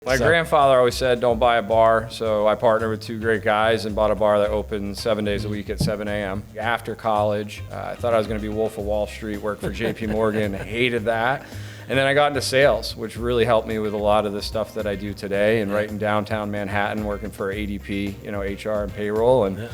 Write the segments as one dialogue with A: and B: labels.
A: My grandfather always said, don't buy a bar. So I partnered with two great guys and bought a bar that opened 7 days a week at 7 a.m. After college, I thought I was going to be Wolf of Wall Street, work for JP Morgan, hated that. And then I got into sales, which really helped me with a lot of the stuff that I do today. And right in downtown Manhattan, working for ADP, HR and payroll. And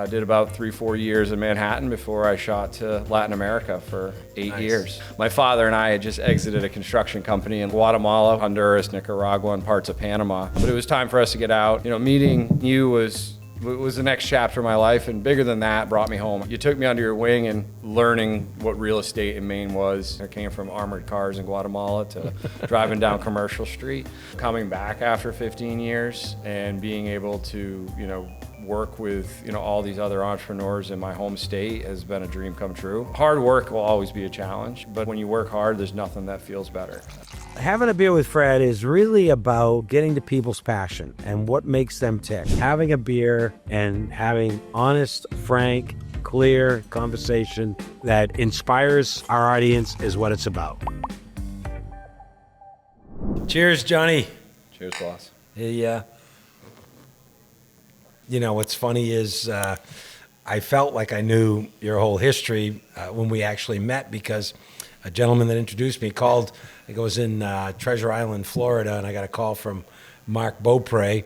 A: did about 3-4 years in Manhattan before I shot to Latin America for 8 years. My father and I had just exited a construction company in Guatemala, Honduras, Nicaragua, and parts of Panama. But it was time for us to get out. Meeting you was the next chapter of my life, and bigger than that, brought me home. You took me under your wing and learning what real estate in Maine was. I came from armored cars in Guatemala to driving down Commercial Street. Coming back after 15 years and being able to, work with all these other entrepreneurs in my home state has been a dream come true. Hard work will always be a challenge, but when you work hard, there's nothing that feels better.
B: Having a beer with Fred is really about getting to people's passion and what makes them tick. Having a beer and having honest, frank, clear conversation that inspires our audience is what it's about. Cheers, Johnny.
A: Cheers, boss.
B: Hey, what's funny is I felt like I knew your whole history when we actually met, because a gentleman that introduced me called. I was in Treasure Island, Florida, and I got a call from Mark Beaupre,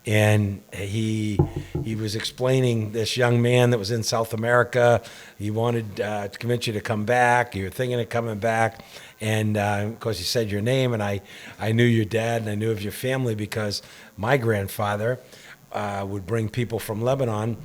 B: and he was explaining this young man that was in South America. He wanted to convince you to come back. You were thinking of coming back. And of course, he said your name, and I knew your dad, and I knew of your family because my grandfather would bring people from Lebanon.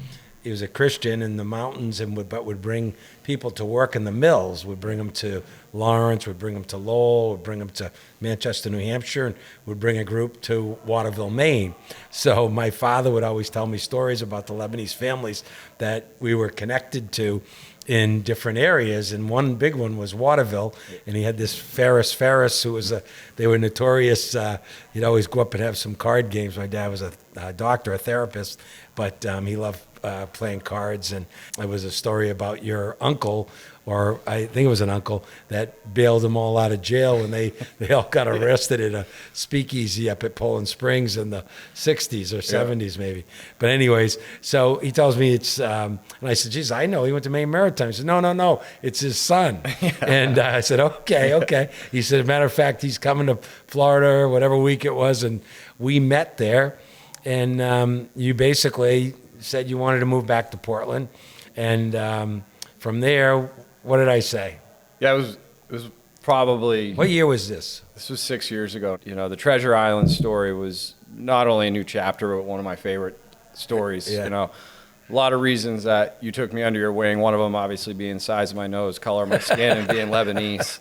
B: He was a Christian in the mountains, but would bring people to work in the mills. Would bring them to Lawrence, would bring them to Lowell, would bring them to Manchester, New Hampshire, and would bring a group to Waterville, Maine. So my father would always tell me stories about the Lebanese families that we were connected to in different areas, and one big one was Waterville, and he had this Ferris, who was they were notorious. He'd always go up and have some card games. My dad was a doctor, a therapist, but he loved playing cards. And it was a story about your uncle, or I think it was an uncle, that bailed them all out of jail when they all got arrested at a speakeasy up at Poland Springs in the 60s or 70s maybe. But anyways, so he tells me it's, and I said, geez, I know, he went to Maine Maritime. He said, no, it's his son. And I said, okay. He said, as a matter of fact, he's coming to Florida whatever week it was, and we met there. And you basically said you wanted to move back to Portland. And from there, what did I say?
A: Yeah, it was probably...
B: What year was this?
A: This was 6 years ago. The Treasure Island story was not only a new chapter, but one of my favorite stories. A lot of reasons that you took me under your wing. One of them obviously being the size of my nose, color of my skin, and being Lebanese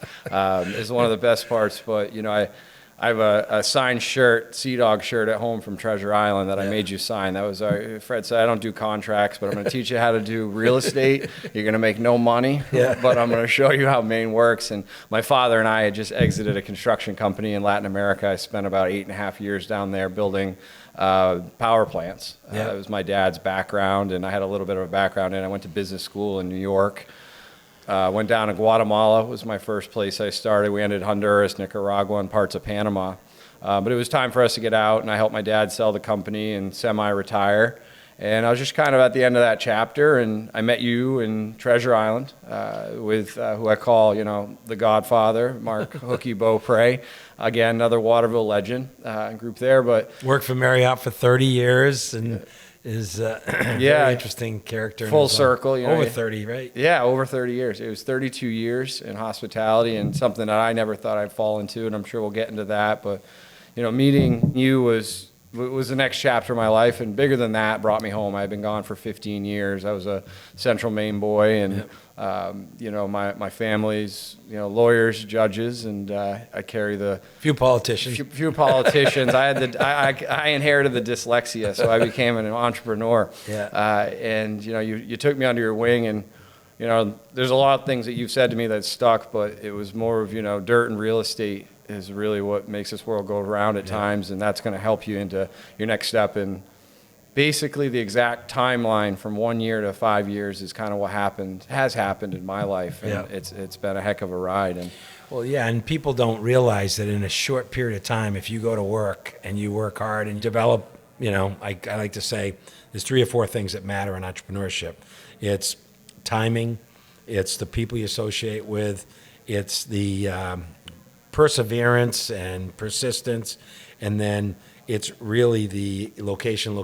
A: is one of the best parts. But, I have a signed shirt, Sea Dog shirt at home from Treasure Island that I made you sign. That was Fred said, I don't do contracts, but I'm going to teach you how to do real estate. You're going to make no money, but I'm going to show you how Maine works. And my father and I had just exited a construction company in Latin America. I spent about 8.5 years down there building power plants. It was my dad's background, and I had a little bit of a background in it. I went to business school in New York. Went down to Guatemala, was my first place I started. We ended Honduras, Nicaragua, and parts of Panama. But it was time for us to get out, and I helped my dad sell the company and semi-retire. And I was just kind of at the end of that chapter, and I met you in Treasure Island with who I call, the Godfather, Mark Hooky Beaupre. Again, another Waterville legend group there. But
B: worked for Marriott for 30 years, and is a very interesting character.
A: Full circle.
B: Over 30, right?
A: Yeah, over 30 years. It was 32 years in hospitality, and something that I never thought I'd fall into, and I'm sure we'll get into that. But, meeting you was the next chapter of my life, and bigger than that, brought me home. I had been gone for 15 years. I was a Central Maine boy, and my family's lawyers, judges, and I carry the
B: few politicians.
A: I inherited the dyslexia, so I became an entrepreneur. And you took me under your wing, and there's a lot of things that you've said to me that stuck, but it was more of dirt and real estate is really what makes this world go around at times, and that's going to help you into your next step. And basically the exact timeline from 1 year to 5 years is kind of what has happened in my life, and it's been a heck of a ride. And
B: Well, yeah, and people don't realize that in a short period of time, if you go to work and you work hard and develop, I like to say there's 3 or 4 things that matter in entrepreneurship. It's timing, it's the people you associate with, it's the perseverance and persistence, and then it's really the location.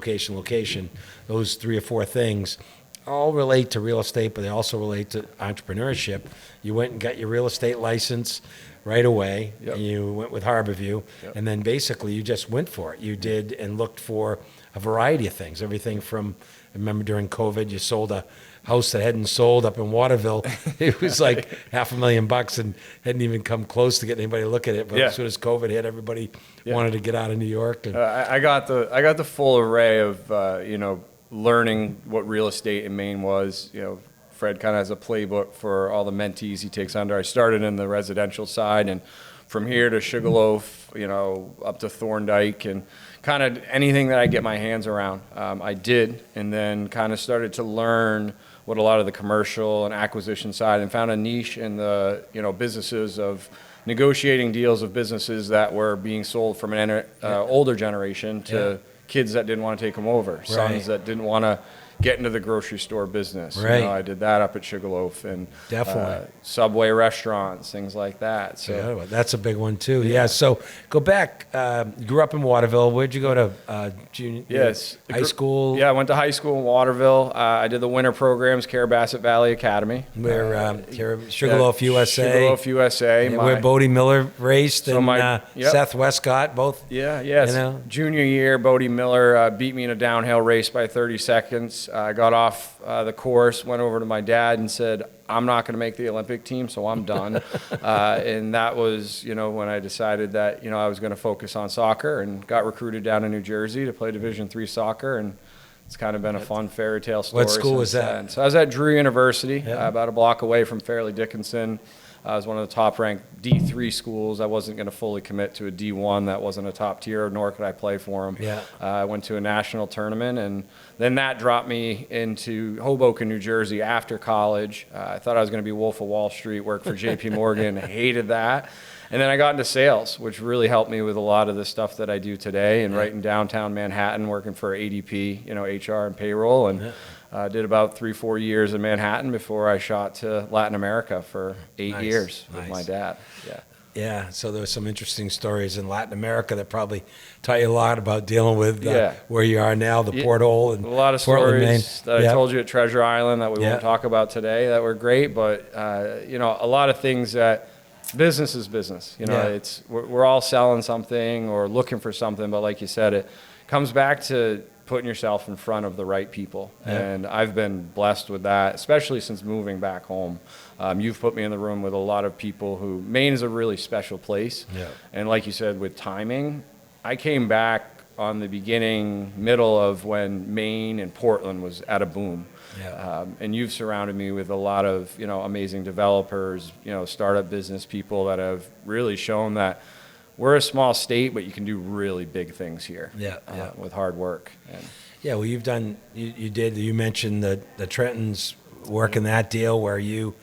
B: Those 3 or 4 things all relate to real estate, but they also relate to entrepreneurship. You went and got your real estate license right away.
A: Yep.
B: And you went with Harborview,
A: Yep.
B: and then basically you just went for it. You did and looked for a variety of things. Everything from, I remember during COVID, you sold a house that hadn't sold up in Waterville. It was like $500,000 and hadn't even come close to getting anybody to look at it. But
A: Yeah.
B: as soon as COVID hit, everybody
A: Yeah.
B: wanted to get out of New York. And,
A: I got the full array of learning what real estate in Maine was. Fred kind of has a playbook for all the mentees he takes under. I started in the residential side, and from here to Sugarloaf, up to Thorndike, and kind of anything that I get my hands around, I did, and then kind of started to learn what a lot of the commercial and acquisition side, and found a niche in the businesses of negotiating deals of businesses that were being sold from an older generation to kids that didn't want to take them over, sons that didn't want to get into the grocery store business.
B: Right.
A: I did that up at Sugarloaf, and
B: Definitely.
A: Subway restaurants, things like that. So
B: yeah, well, that's a big one too. Yeah. So go back. You grew up in Waterville. Where'd you go to junior?
A: Yes.
B: High school.
A: Yeah, I went to high school in Waterville. I did the winter programs, Carabasset Valley Academy.
B: Where Sugarloaf, USA.
A: Sugarloaf, USA.
B: Yeah, where Bodie Miller raced
A: So
B: and Seth Westcott both.
A: Yeah. Junior year, Bodie Miller beat me in a downhill race by 30 seconds. I got off the course, went over to my dad and said, I'm not going to make the Olympic team, so I'm done. And that was, when I decided that, I was going to focus on soccer, and got recruited down in New Jersey to play Division III soccer. And it's kind of been a fun fairy tale story.
B: What school was that?
A: Then. So I was at Drew University, about a block away from Fairleigh Dickinson. I was one of the top-ranked D3 schools. I wasn't going to fully commit to a D1. That wasn't a top tier, nor could I play for them.
B: Yeah.
A: I went to a national tournament, and then that dropped me into Hoboken, New Jersey after college. I thought I was going to be Wolf of Wall Street, work for J.P. Morgan, hated that. And then I got into sales, which really helped me with a lot of the stuff that I do today, and right in downtown Manhattan, working for ADP, HR and payroll, and did about 3-4 years in Manhattan before I shot to Latin America for 8 years with my dad. Yeah.
B: Yeah, so there were some interesting stories in Latin America that probably taught you a lot about dealing with where you are now, the porthole, and
A: a lot of
B: Portland, Maine.
A: stories that I told you at Treasure Island that we won't talk about today that were great, but a lot of things that business is business. It's we're all selling something or looking for something, but like you said, it comes back to putting yourself in front of the right people. And I've been blessed with that, especially since moving back home. You've put me in the room with a lot of people who, Maine is a really special place. And like you said, with timing, I came back on the middle of when Maine and Portland was at a boom. And you've surrounded me with a lot of, amazing developers, startup business people that have really shown that we're a small state, but you can do really big things here. With hard work. And
B: well, you've done. You mentioned the Trentons working that deal where you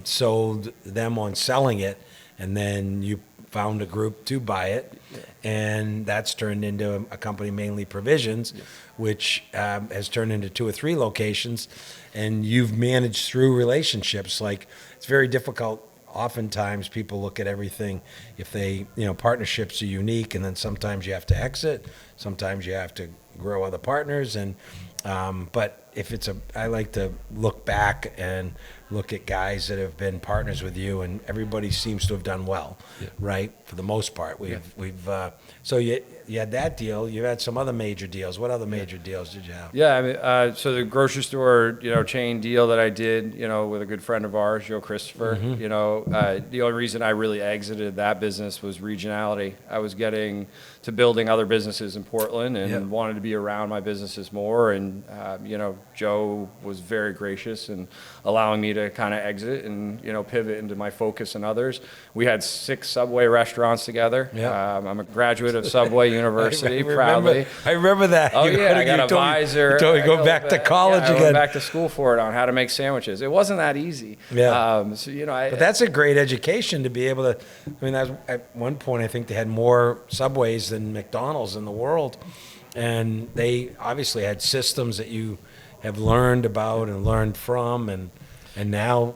B: sold them on selling it, and then you found a group to buy it, and that's turned into a company, Mainly Provisions, which has turned into 2 or 3 locations, and you've managed through relationships. Like, it's very difficult. Oftentimes people look at everything, if they, partnerships are unique, and then sometimes you have to exit, sometimes you have to grow other partners, and but if I like to look back and look at guys that have been partners with you, and everybody seems to have done well, right? For the most part, so you had that deal. You had some other major deals. What other major deals did you have?
A: So the grocery store, chain deal that I did, with a good friend of ours, Joe Christopher. The only reason I really exited that business was regionality. I was getting to building other businesses in Portland, and
B: Yep.
A: wanted to be around my businesses more. And Joe was very gracious in allowing me to kind of exit and pivot into my focus and others. We had 6 Subway restaurants together.
B: Yep.
A: I'm a graduate of Subway University, proudly.
B: I remember that.
A: Oh, yeah, I got a visor.
B: You told me go back to college
A: I
B: again.
A: went back to school for it on how to make sandwiches. It wasn't that easy.
B: Yeah.
A: But
B: that's a great education to be able to. I mean, at one point, I think they had more Subways than McDonald's in the world, and they obviously had systems that you have learned about and learned from, and now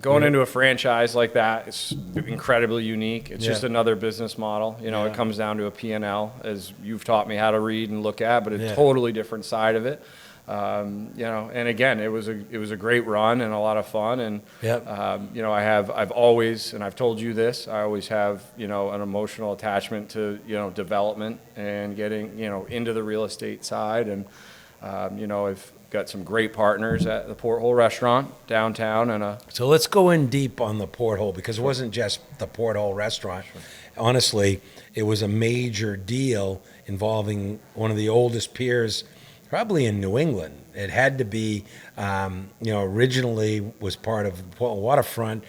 A: going into a franchise like that, it's incredibly unique. It's just another business model. It comes down to a P&L, as you've taught me how to read and look at, but a totally different side of it. And again, it was a great run and a lot of fun. And I've always, and I've told you this, I always have an emotional attachment to development and getting into the real estate side. And I've got some great partners at the Porthole Restaurant downtown.
B: So let's go in deep on the Porthole, because it wasn't just the Porthole Restaurant. Sure. Honestly, it was a major deal involving one of the oldest piers probably in New England. It had to be, originally was part of the Portland waterfront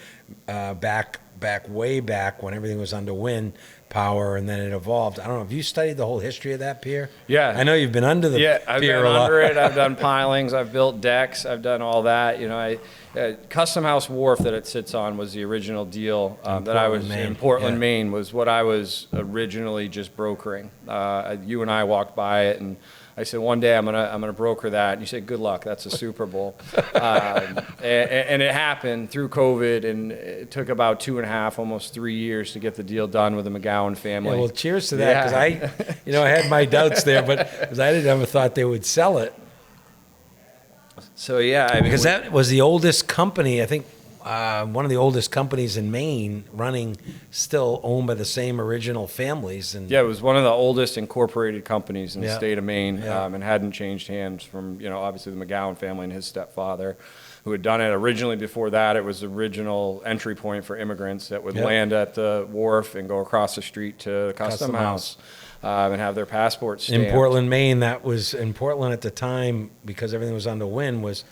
B: way back when everything was under wind power, and then it evolved. I don't know, have you studied the whole history of that pier?
A: Yeah.
B: I know you've been under the pier
A: I've been
B: a lot.
A: under it. I've done pilings. I've built decks. I've done all that. Custom House Wharf that it sits on was the original deal that I was in Portland, Maine, was what I was originally just brokering. You and I walked by it, and I said, one day I'm gonna broker that. And you said, good luck. That's a Super Bowl. And it happened through COVID, and it took about 2.5, almost 3 years to get the deal done with the McGowan family.
B: Yeah, well, cheers to that, because I had my doubts there, but because I never thought they would sell it.
A: So
B: because that was the oldest company, I think. One of the oldest companies in Maine, running, still owned by the same original families. And
A: it was one of the oldest incorporated companies in the state of Maine, and hadn't changed hands from obviously the McGowan family and his stepfather, who had done it originally. Before that, it was the original entry point for immigrants that would land at the wharf and go across the street to the Custom House. And have their passports stamped.
B: In Portland, Maine, that was in Portland at the time, because everything was under wind, was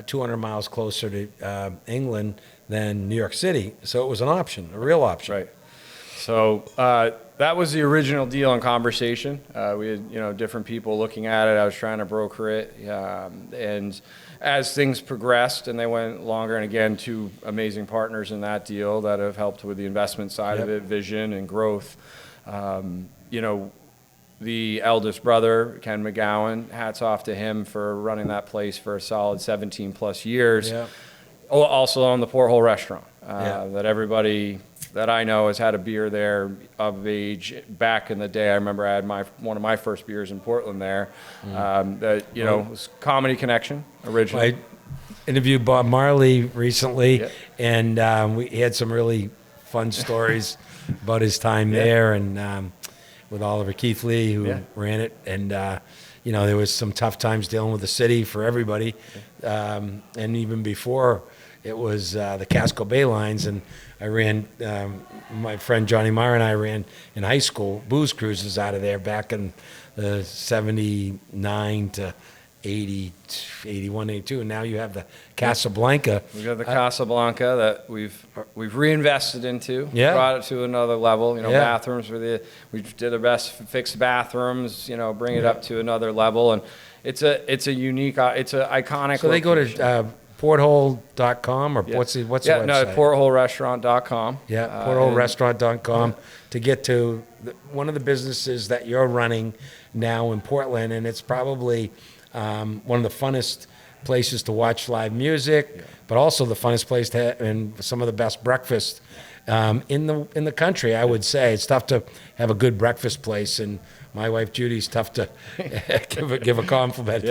B: 200 miles closer to England than New York City. So it was an option, a real option.
A: Right. So that was the original deal in conversation. We had different people looking at it. I was trying to broker it. And as things progressed and they went longer, and again, 2 amazing partners in that deal that have helped with the investment side of it, vision and growth. The eldest brother, Ken McGowan, hats off to him for running that place for a solid 17 plus years. Yeah. Also on the Porthole Restaurant, that everybody that I know has had a beer there of age. Back in the day, I remember I had one of my first beers in Portland there. Was Comedy Connection originally.
B: I interviewed Bob Marley recently, and he had some really fun stories about his time there, and with Oliver Keithley, who ran it, and there was some tough times dealing with the city for everybody, and even before it was the Casco Bay lines, and I ran, my friend Johnny Marr and I ran in high school booze cruises out of there back in the 79 to 80, 81, 82, and now you have the Casablanca.
A: We've got the Casablanca that we've reinvested into,
B: Yeah.
A: brought it to another level.
B: Yeah.
A: Bathrooms we did our best, fix bathrooms, bring it up to another level, and it's a unique, it's an iconic.
B: So they go
A: location.
B: to porthole.com, or what's the website?
A: No, portholerestaurant.com.
B: Yeah, portholerestaurant.com to get to one of the businesses that you're running now in Portland, and it's probably one of the funnest places to watch live music, but also the funnest place to have, and some of the best breakfast in the country. I would say it's tough to have a good breakfast place, and my wife Judy's tough to give a compliment.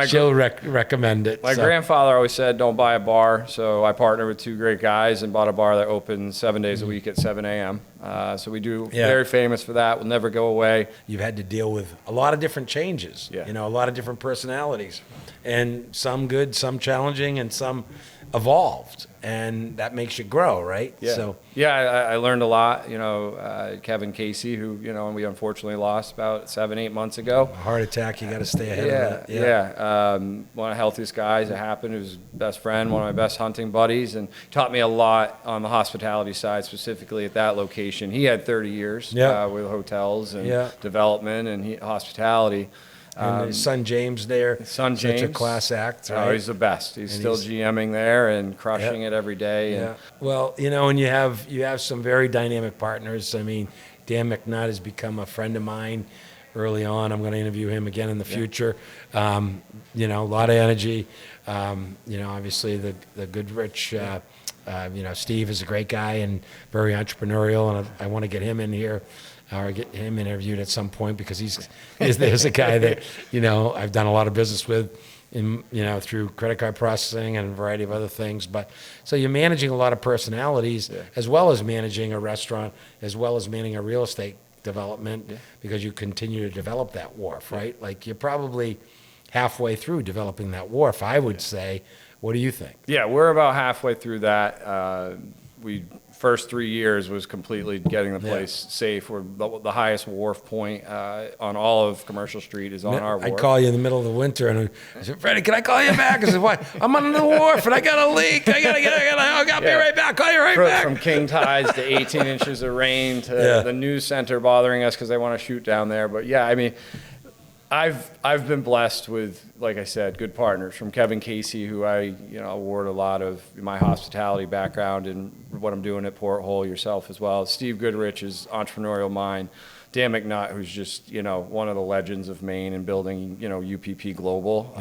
B: She'll recommend it.
A: My grandfather always said, "Don't buy a bar." So I partnered with 2 great guys and bought a bar that opens 7 days a week at 7 a.m. So we do very famous for that. Will never go away.
B: You've had to deal with a lot of different changes. A lot of different personalities, and some good, some challenging, and some evolved, and that makes you grow, right?
A: Yeah.
B: So
A: I learned a lot. Kevin Casey, who we unfortunately lost about 7-8 months ago.
B: a heart attack, you got to stay ahead of it.
A: One of the healthiest guys that happened. He was best friend, one of my best hunting buddies, and taught me a lot on the hospitality side, specifically at that location. He had 30 years with hotels and development and hospitality.
B: And his son James there,
A: James,
B: such a class act. Right?
A: Oh, he's the best. He's still GMing there and crushing it every day. And
B: Well, and you have some very dynamic partners. I mean, Dan McNutt has become a friend of mine early on. I'm going to interview him again in the future. A lot of energy. Obviously the Goodrich. Steve is a great guy and very entrepreneurial, and I want to get him in here. Or get him interviewed at some point, because there's a guy that I've done a lot of business with, through credit card processing and a variety of other things. But so you're managing a lot of personalities, as well as managing a restaurant, as well as managing a real estate development, because you continue to develop that wharf, right? Like you're probably halfway through developing that wharf, I would say. What do you think? Yeah,
A: we're about halfway through that. First 3 years was completely getting the place safe. We're the highest wharf point on all of Commercial Street is on our wharf.
B: I'd call you in the middle of the winter and I said, Freddie, can I call you back? I said, why? I'm on the wharf and I got a leak. I'll be right back. Call you right back.
A: From king tides to 18 inches of rain to the news center bothering us because they want to shoot down there. But I've been blessed with, like I said, good partners, from Kevin Casey, who I award a lot of my hospitality background and what I'm doing at Porthole, yourself as well. Steve Goodrich's entrepreneurial mind. Dan McNutt, who's just one of the legends of Maine and building UPP Global.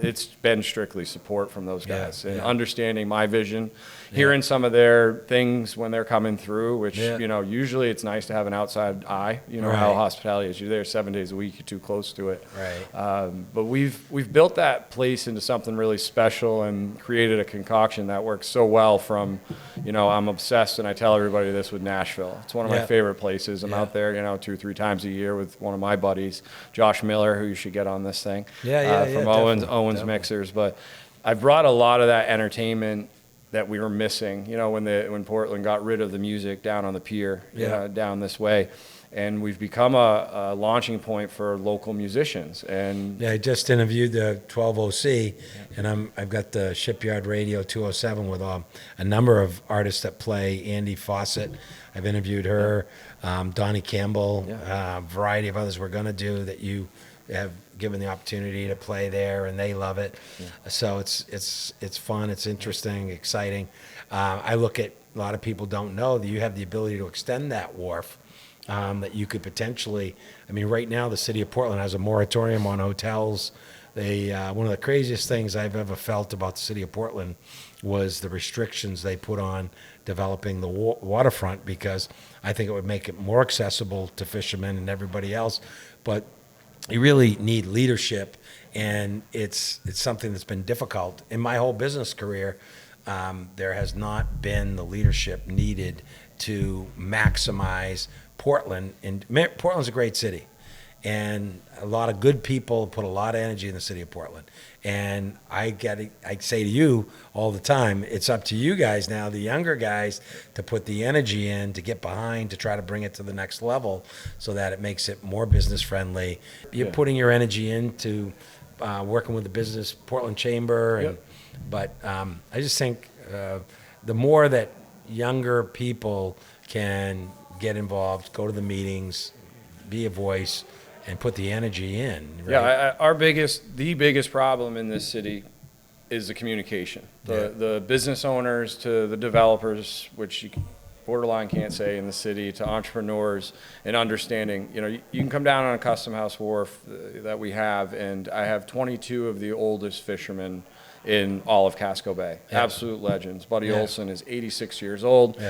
A: It's been strictly support from those guys and understanding my vision, hearing some of their things when they're coming through, which usually it's nice to have an outside eye. How hospitality is. You're there 7 days a week. You're too close to it.
B: Right.
A: But we've built that place into something really special and created a concoction that works so well. From I'm obsessed, and I tell everybody this, with Nashville. It's one of my favorite places. I'm out there 2-3 times a year with one of my buddies, Josh Miller, who you should get on this thing. From Owens Mixers. But I brought a lot of that entertainment that we were missing, when Portland got rid of the music down on the pier, down this way. And we've become a launching point for local musicians. And
B: I just interviewed the 12OC, and I've got the Shipyard Radio 207 with a number of artists that play. Andy Fawcett, I've interviewed her, Donnie Campbell, a variety of others we're going to do that you have given the opportunity to play there, and they love it. So it's fun, it's interesting, exciting. I look at, a lot of people don't know that you have the ability to extend that wharf, that you could potentially, right now the city of Portland has a moratorium on hotels. One of the craziest things I've ever felt about the city of Portland was the restrictions they put on developing the waterfront, because I think it would make it more accessible to fishermen and everybody else. But you really need leadership, and it's something that's been difficult. In my whole business career, there has not been the leadership needed to maximize Portland. And Portland's a great city, and a lot of good people put a lot of energy in the city of Portland. And I say to you all the time, it's up to you guys now, the younger guys, to put the energy in, to get behind, to try to bring it to the next level so that it makes it more business friendly. You're putting your energy into working with the business Portland Chamber. But I just think the more that younger people can get involved, go to the meetings, be a voice, and put the energy in. Right?
A: The biggest problem in this city is the communication. The business owners to the developers, which you borderline can't say in the city, to entrepreneurs, and understanding. You can come down on a Custom House Wharf that we have, and I have 22 of the oldest fishermen in all of Casco Bay. Absolute legends. Buddy Olson is 86 years old.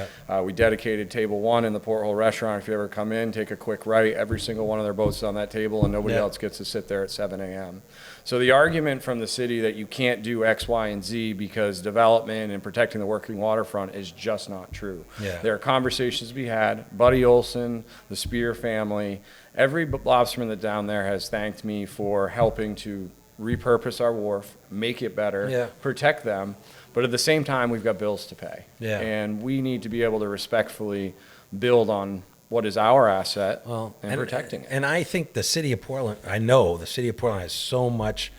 A: We dedicated table 1 in the Porthole restaurant. If you ever come in, take a quick right. Every single one of their boats is on that table, and nobody else gets to sit there at 7 a.m. So the argument from the city that you can't do X, Y, and Z because development and protecting the working waterfront is just not true. There are conversations to be had. Buddy Olson, the Spear family, every lobsterman that down there has thanked me for helping to repurpose our wharf, make it better, protect them. But at the same time, we've got bills to pay.
B: Yeah.
A: And we need to be able to respectfully build on what is our asset and protecting it.
B: And I think the city of Portland, I know the city of Portland has so much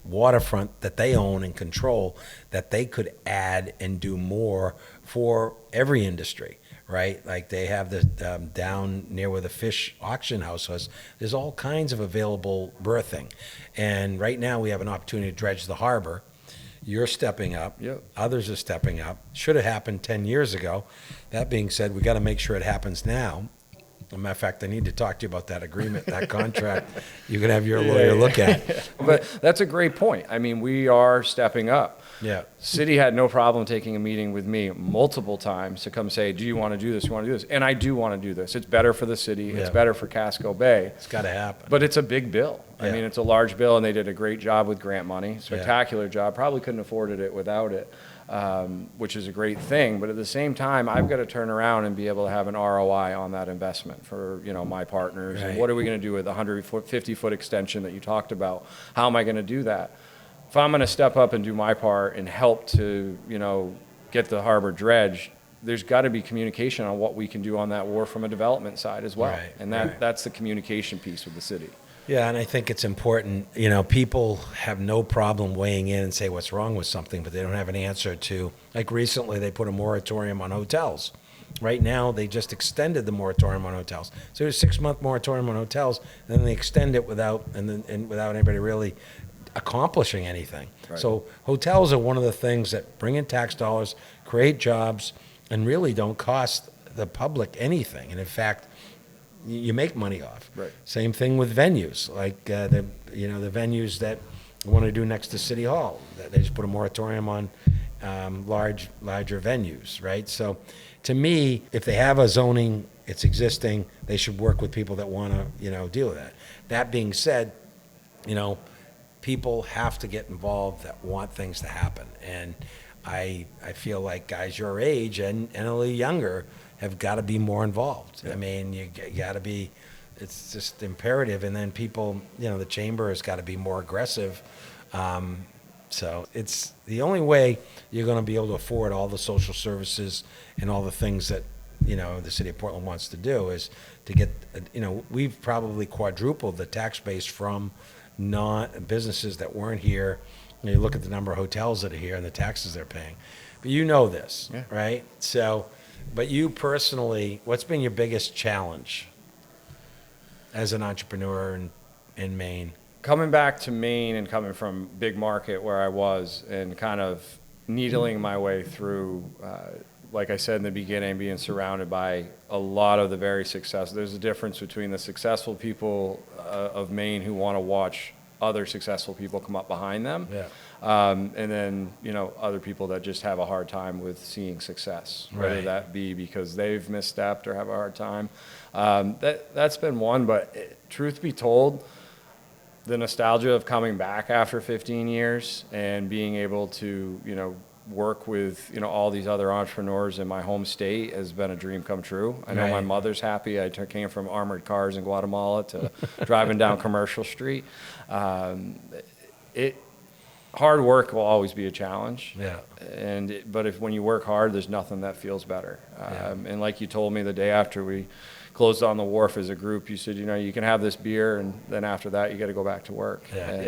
B: waterfront that they own and control that they could add and do more for every industry, right? Like they have the down near where the fish auction house was, there's all kinds of available berthing. And right now we have an opportunity to dredge the harbor. You're stepping up.
A: Yep.
B: Others are stepping up. Should have happened 10 years ago. That being said, we got to make sure it happens now. As a matter of fact, I need to talk to you about that agreement, that contract. You can have your lawyer look at.
A: But that's a great point. I mean, we are stepping up.
B: Yeah.
A: City had no problem taking a meeting with me multiple times to come say, do you want to do this? You want to do this? And I do want to do this. It's better for the city. It's better for Casco Bay.
B: It's got to happen.
A: But it's a big bill. I
B: Yeah.
A: mean, it's a large bill, and they did a great job with grant money. Spectacular job. Probably couldn't have afforded it without it, which is a great thing. But at the same time, I've got to turn around and be able to have an ROI on that investment for, my partners.
B: Right.
A: And what are we going to do with the 150-foot extension that you talked about? How am I going to do that? If I'm going to step up and do my part and help to, get the harbor dredged, there's got to be communication on what we can do on that wharf from a development side as well.
B: Right,
A: And that's the communication piece with the city.
B: Yeah, and I think it's important. People have no problem weighing in and say what's wrong with something, but they don't have an answer to, like recently they put a moratorium on hotels. Right now, they just extended the moratorium on hotels. So there's a 6-month moratorium on hotels, and then they extend it without anybody really accomplishing anything.
A: Right.
B: So hotels are one of the things that bring in tax dollars, create jobs, and really don't cost the public anything. And in fact, you make money off.
A: Right.
B: Same thing with venues, like the venues that want to do next to City Hall. They just put a moratorium on larger venues, right? So, to me, if they have a zoning, it's existing. They should work with people that want to, deal with that. That being said, people have to get involved that want things to happen, and I feel like guys your age and a little younger have got to be more involved.
A: Yeah.
B: I mean, you got to be, it's just imperative. And then people, the chamber has got to be more aggressive. So it's the only way you're going to be able to afford all the social services and all the things that, the city of Portland wants to do is to get, we've probably quadrupled the tax base from businesses that weren't here. You look at the number of hotels that are here and the taxes they're paying. But this, right? So, but you personally, what's been your biggest challenge as an entrepreneur in Maine?
A: Coming back to Maine and coming from big market where I was and kind of needling my way through, like I said in the beginning, being surrounded by a lot of the very successful. There's a difference between the successful people of Maine who want to watch other successful people come up behind them.
B: Yeah.
A: And then, other people that just have a hard time with seeing success, whether
B: Right.
A: that be because they've misstepped or have a hard time. That's been one, but truth be told, the nostalgia of coming back after 15 years and being able to, work with, all these other entrepreneurs in my home state has been a dream come true. I know my
B: Right.
A: mother's happy. I came from armored cars in Guatemala to driving down Commercial Street. Hard work will always be a challenge.
B: Yeah.
A: But when you work hard, there's nothing that feels better.
B: Yeah.
A: And like you told me the day after we closed on the wharf as a group, you said, you can have this beer, and then after that, you got to go back to work.
B: Yeah.
A: And,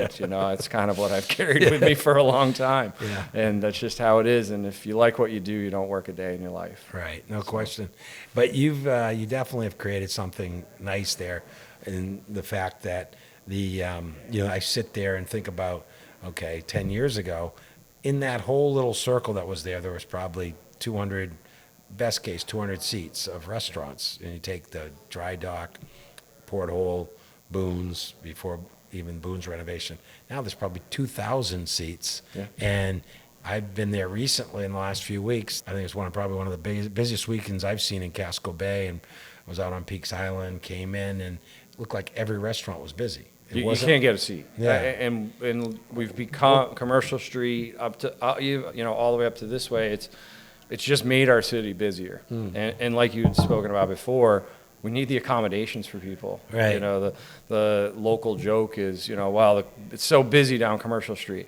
A: it's kind of what I've carried with me for a long time.
B: Yeah.
A: And that's just how it is. And if you like what you do, you don't work a day in your life.
B: Right, no question. But you definitely have created something nice there, in the fact that I sit there and think about, okay, 10 years ago, in that whole little circle that was there was probably 200, best case 200 seats of restaurants. And you take the Dry Dock, Porthole, Boone's, before even Boone's renovation. Now there's probably 2,000 seats.
A: Yeah.
B: And I've been there recently in the last few weeks. I think it's probably one of the busiest weekends I've seen in Casco Bay, and I was out on Peaks Island, came in, and it looked like every restaurant was busy.
A: You can't get a seat.
B: Yeah.
A: And we've become Commercial Street up to, all the way up to this way. It's just made our city busier. And like you had spoken about before, we need the accommodations for people.
B: Right.
A: The local joke is, wow, it's so busy down Commercial Street.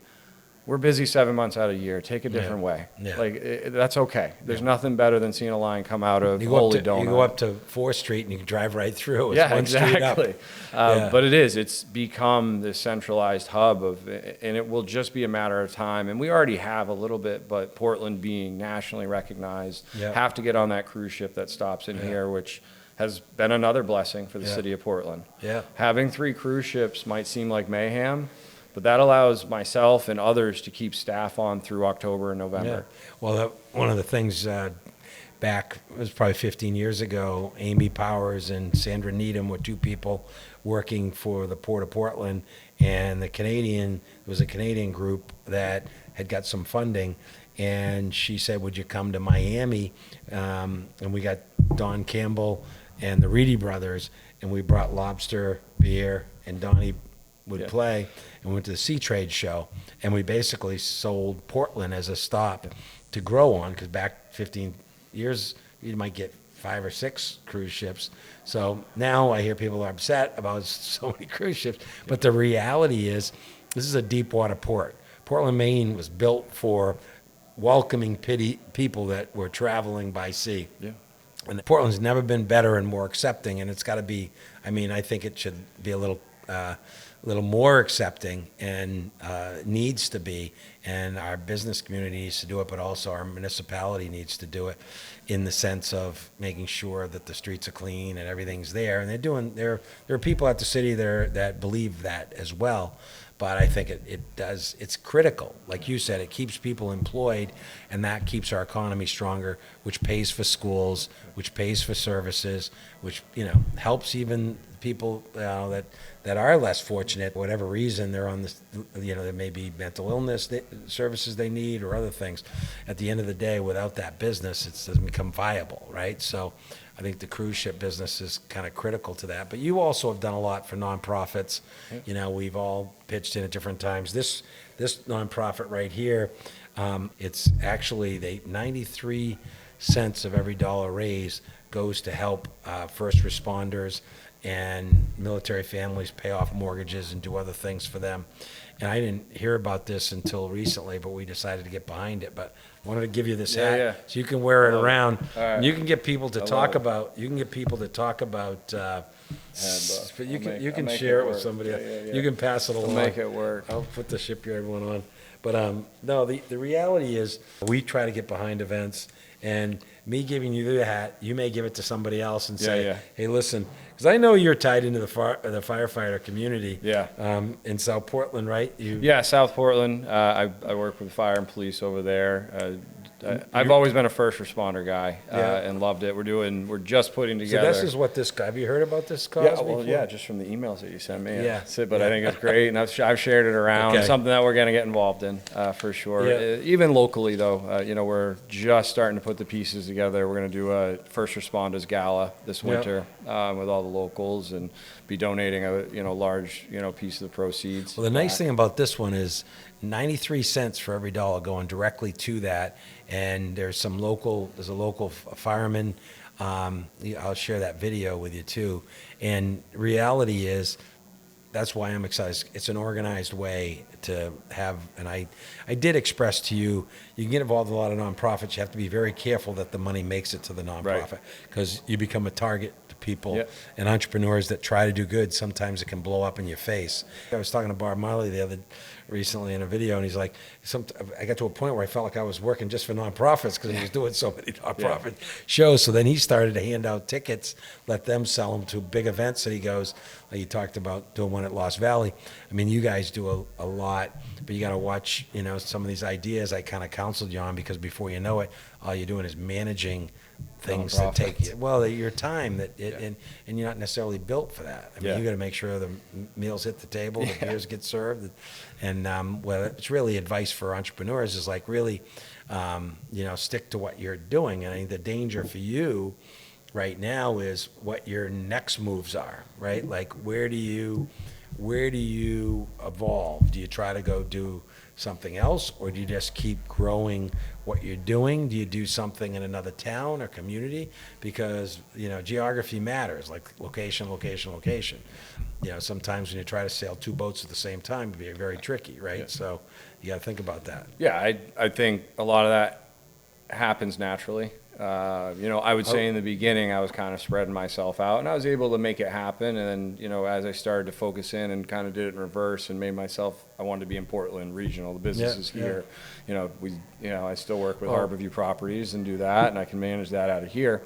A: we're busy 7 months out of the year. Take a different way.
B: Yeah.
A: Like, that's okay. There's nothing better than seeing a line come out of
B: You
A: Holy
B: go
A: Donut.
B: You go up to 4th Street and you can drive right through. It's
A: Yeah,
B: one street up.
A: exactly. But it's become this centralized hub and it will just be a matter of time. And we already have a little bit, but Portland being nationally recognized, have to get on that cruise ship that stops in here, which has been another blessing for the city of Portland.
B: Yeah.
A: Having 3 cruise ships might seem like mayhem, but that allows myself and others to keep staff on through October and November.
B: Yeah. Well, one of the things back, it was probably 15 years ago, Amy Powers and Sandra Needham were 2 people working for the Port of Portland, and there was a Canadian group that had got some funding, and she said, would you come to Miami? And we got Don Campbell and the Reedy brothers, and we brought lobster, beer, and Donnie would play, and went to the Sea Trade show, and we basically sold Portland as a stop to grow on, because back 15 years, you might get 5 or 6 cruise ships. So now I hear people are upset about so many cruise ships, but the reality is this is a deep water port. Portland, Maine was built for welcoming people that were traveling by sea. Yeah. And Portland's never been better and more accepting, and it's got to be, I think it should be a little more accepting, and needs to be, and our business community needs to do it, but also our municipality needs to do it in the sense of making sure that the streets are clean and everything's there. And there are people at the city there that believe that as well. But I think it's critical. Like you said, it keeps people employed, and that keeps our economy stronger, which pays for schools, which pays for services, which, helps even people that are less fortunate, for whatever reason, they're on this, there may be mental illness services they need or other things. At the end of the day, without that business, it doesn't become viable, right? So I think the cruise ship business is kind of critical to that. But you also have done a lot for nonprofits. We've all pitched in at different times. This nonprofit right here, it's actually 93 cents of every dollar raised goes to help first responders and military families pay off mortgages and do other things for them. And I didn't hear about this until recently, but we decided to get behind it. But I wanted to give you this hat so you can wear it around. And you can get people to talk about. You can get people to talk about. But you can share it with somebody. You can pass it along.
A: Make it work.
B: I'll put the Shipyard one on. But no, the reality is we try to get behind events, and me giving you the hat, you may give it to somebody else and say, hey, listen, because I know you're tied into the firefighter community. In South Portland, right?
A: South Portland. I work with fire and police over there. I've always been a first responder guy and loved it. We're just putting together.
B: So this is what this guy. Have you heard about this cause?
A: Just from the emails that you sent me.
B: But
A: I think it's great, and I've shared it around.
B: Okay.
A: Something that we're going to get involved in for sure. Even locally, though, we're just starting to put the pieces together. We're going to do a first responders gala this winter with all the locals, and be donating a large piece of the proceeds.
B: Well, the nice thing about this one is 93 cents for every dollar going directly to that. And there's a local fireman. I'll share that video with you too. And reality is, that's why I'm excited. It's an organized way to have, and I did express to you, you can get involved in a lot of nonprofits. You have to be very careful that the money makes it to the nonprofit, because you become a target to people and entrepreneurs that try to do good. Sometimes it can blow up in your face. I was talking to Bob Marley recently in a video, and he's like, I got to a point where I felt like I was working just for nonprofits, because he was doing so many nonprofit shows. So then he started to hand out tickets, let them sell them to big events. And he goes, like you talked about doing one at Lost Valley. I mean, you guys do a lot, but you got to watch, some of these ideas I kind of counseled you on, because before you know it, all you're doing is managing things that take your time and you're not necessarily built for that. I mean, you got to make sure the meals hit the table, the beers get served, and it's really advice for entrepreneurs is like really, stick to what you're doing. And I think the danger for you right now is what your next moves are, right? Like where do you evolve? Do you try to go do something else, or do you just keep growing what you're doing? Do you do something in another town or community? Because geography matters, like location. Sometimes when you try to sail 2 boats at the same time, it'd be very tricky, right? So You got to think about that.
A: Yeah, I think a lot of that happens naturally. I would say in the beginning I was kind of spreading myself out, and I was able to make it happen. And then, as I started to focus in and kind of did it in reverse and made myself, I wanted to be in Portland regional. The business is here. I still work with Harborview Properties and do that, and I can manage that out of here.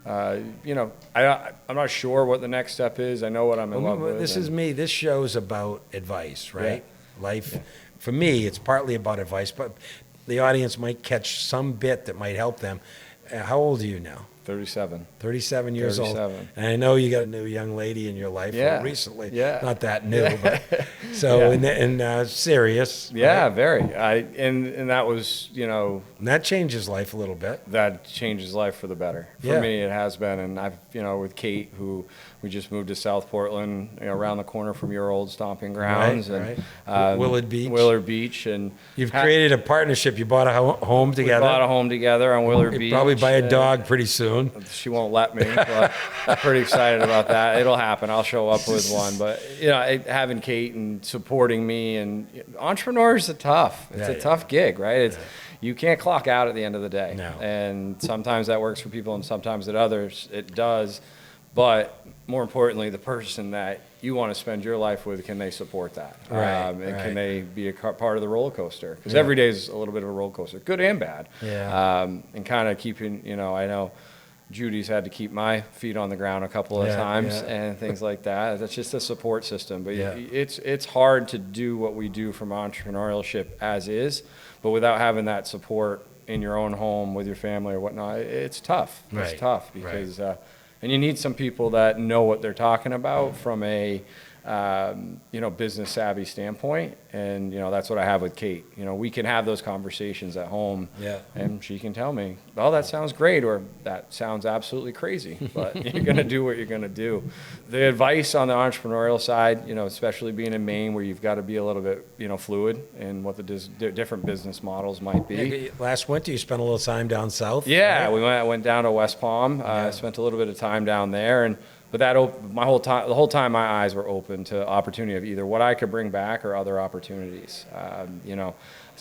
A: I'm not sure what the next step is. I know what I'm in love with.
B: This is me. This show's about advice, right? Life. For me, it's partly about advice, but the audience might catch some bit that might help them. How old are you now?
A: 37.
B: 37 years
A: 37.
B: old. And I know you got a new young lady in your life recently.
A: Yeah.
B: Not that new, but so and serious.
A: Yeah,
B: right?
A: very. And that was,
B: And that changes life a little bit.
A: that changes life for the better. For me, it has been. And I've, with Kate, who we just moved to South Portland, around the corner from your old stomping grounds.
B: Right.
A: Willard Beach. And
B: you've created a partnership. You bought a home together.
A: We bought a home together on Willard Beach.
B: Probably buy a dog pretty soon.
A: She won't let me, but I'm pretty excited about that. It'll happen. I'll show up with one. But, having Kate and supporting me, and entrepreneurs are tough. It's a tough gig, right? You can't clock out at the end of the day.
B: No.
A: And sometimes that works for people and sometimes at others it does. But more importantly, the person that you want to spend your life with, can they support that? Can they be a part of the roller coaster? Because every day is a little bit of a roller coaster, good and bad. And kind of keeping, I know Judy's had to keep my feet on the ground a couple of times and things like that. That's just a support system. But it's hard to do what we do from entrepreneurship as is, but without having that support in your own home with your family or whatnot, it's tough. It's tough because, and you need some people that know what they're talking about from a business savvy standpoint. And, that's what I have with Kate. We can have those conversations at home and she can tell me, oh, that sounds great, or that sounds absolutely crazy, but you're going to do what you're going to do. The advice on the entrepreneurial side, especially being in Maine where you've got to be a little bit, fluid in what the different business models might be.
B: Last winter, you spent a little time down south.
A: Yeah, right? I went down to West Palm, spent a little bit of time down there, but the whole time my eyes were open to opportunity of either what I could bring back or other opportunities. Are you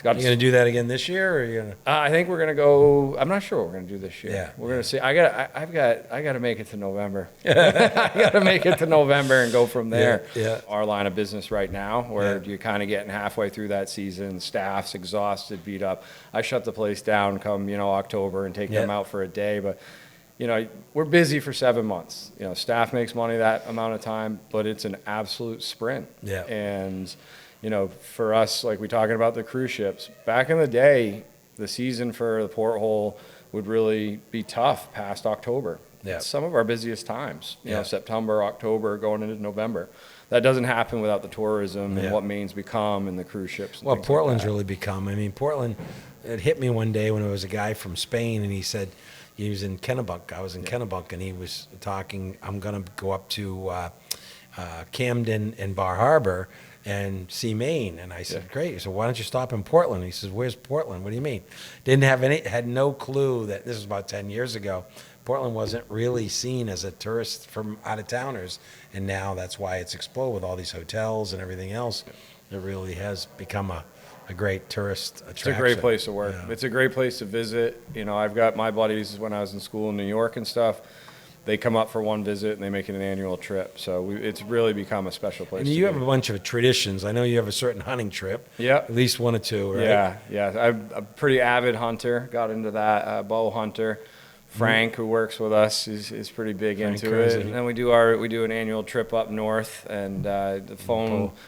B: going to do that again this year, or are you going to?
A: I think we're going to go. I'm not sure what we're going to do this year.
B: Yeah,
A: we're going to see. I got to make it to November. I got to make it to November and go from there. Our line of business right now, where you're kind of getting halfway through that season, staff's exhausted, beat up. I shut the place down come October and take them out for a day, but. We're busy for 7 months. Staff makes money that amount of time, but it's an absolute sprint. And, for us, like we talking about the cruise ships, back in the day, the season for the porthole would really be tough past October. It's some of our busiest times, September, October, going into November. That doesn't happen without the tourism and what Maine's become and the cruise ships.
B: Well, Portland's really become. I mean, Portland, it hit me one day when it was a guy from Spain, and he said, he was in Kennebunk. I was in Kennebunk, and he was talking, I'm going to go up to Camden and Bar Harbor and see Maine. And I said, great. He said, why don't you stop in Portland? He says, where's Portland? What do you mean? Had no clue that this was about 10 years ago. Portland wasn't really seen as a tourist from out-of-towners, and now that's why it's exploded with all these hotels and everything else. It really has become a great tourist attraction.
A: It's a great place to work. It's a great place to visit. I've got my buddies when I was in school in New York and stuff. They come up for one visit and they make it an annual trip. So it's really become a special place.
B: And you have a bunch of traditions. I know you have a certain hunting trip.
A: Yeah.
B: At least one or two, right?
A: Yeah. I'm a pretty avid hunter. Got into that, bow hunter. Frank, who works with us, is pretty big into it. And then we do an annual trip up north, and the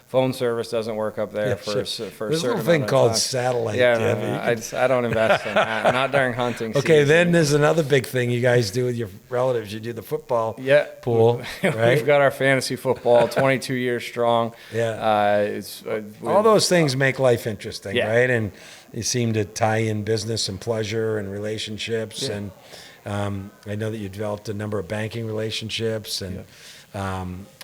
A: phone service doesn't work up there for a certain
B: There's a little thing called satellite.
A: I don't invest in that. Not during hunting season.
B: Okay, then there's another big thing you guys do with your relatives. You do the football pool, right?
A: We've got our fantasy football, 22 years strong.
B: All those things make life interesting, right? And you seem to tie in business and pleasure and relationships and. I know that you developed a number of banking relationships and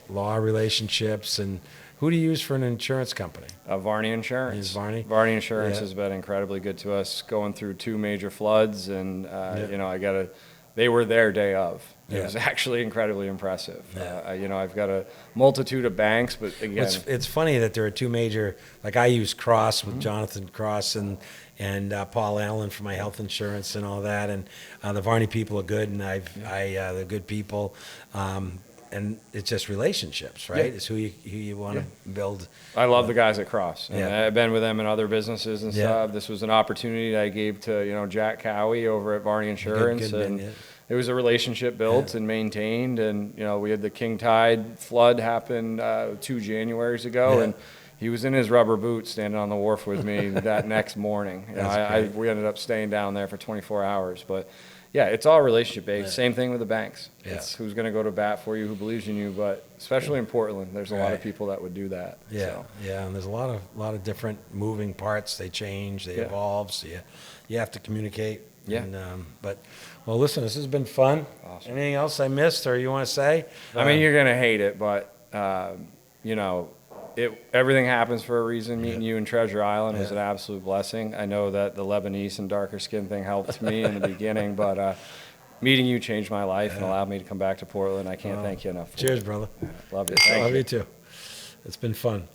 B: law relationships. And who do you use for an insurance company?
A: Varney Insurance.
B: Is Varney?
A: Varney Insurance has been incredibly good to us, going through 2 major floods. And, I got they were there day of. It
B: Yeah.
A: was actually incredibly impressive.
B: Yeah.
A: You know, I've got a multitude of banks, but again,
B: It's funny that there are two major, like I use Cross with Jonathan Cross and Paul Allen for my health insurance and all that, and the Varney people are good, and they're good people, and it's just relationships, right?
A: Yeah.
B: It's who you want to build.
A: I love the guys at Cross. And
B: Yeah.
A: I've been with them in other businesses and
B: Yeah.
A: stuff. This was an opportunity that I gave to, you know, Jack Cowie over at Varney Insurance.
B: good
A: and
B: man, yeah.
A: it was a relationship built and maintained. And, you know, we had the King Tide flood happen 2 Januaries ago.
B: Yeah.
A: And he was in his rubber boots standing on the wharf with me that next morning. You know,
B: That's great.
A: we ended up staying down there for 24 hours. But yeah, it's all relationship based.
B: Yeah.
A: Same thing with the banks.
B: Yeah.
A: It's who's going to go to bat for you, who believes in you. But especially in Portland, there's a lot of
B: Right.
A: people that would do that.
B: Yeah,
A: So.
B: yeah, and there's a lot of different moving parts. They change, they
A: Yeah.
B: evolve, so you have to communicate.
A: Yeah.
B: And, but well, listen, this has been fun.
A: Awesome.
B: Anything else I missed or you want to say?
A: I mean, you're gonna hate it, but you know, everything happens for a reason. Meeting you in Treasure Island was
B: Yeah.
A: an absolute blessing. I know that the Lebanese and darker skin thing helped me in the beginning, but meeting you changed my life and allowed me to come back to Portland. I can't thank you enough. For
B: Cheers,
A: it.
B: brother.
A: Love you.
B: I
A: Thank
B: love
A: you.
B: you too. It's been fun.